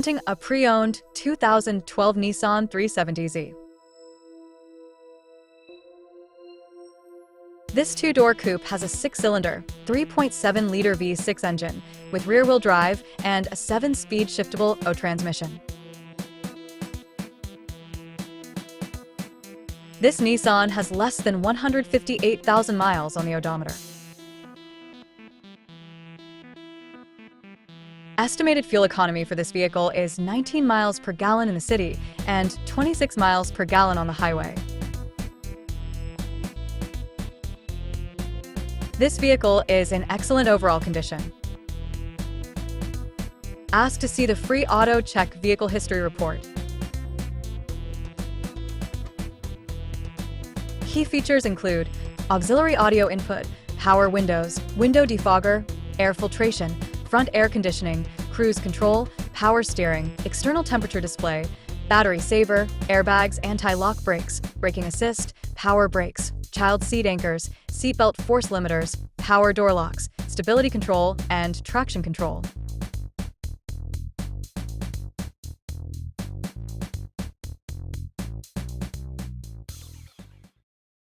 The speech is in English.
Presenting a pre-owned 2012 Nissan 370Z. This two-door coupe has a six-cylinder, 3.7-liter V6 engine with rear-wheel drive and a 7-speed shiftable automatic transmission. This Nissan has less than 158,000 miles on the odometer. Estimated fuel economy for this vehicle is 19 miles per gallon in the city and 26 miles per gallon on the highway. This vehicle is in excellent overall condition. Ask to see the free Auto Check Vehicle History Report. Key features include auxiliary audio input, power windows, window defogger, air filtration, front air conditioning, cruise control, power steering, external temperature display, battery saver, airbags, anti-lock brakes, braking assist, power brakes, child seat anchors, seatbelt force limiters, power door locks, stability control, and traction control.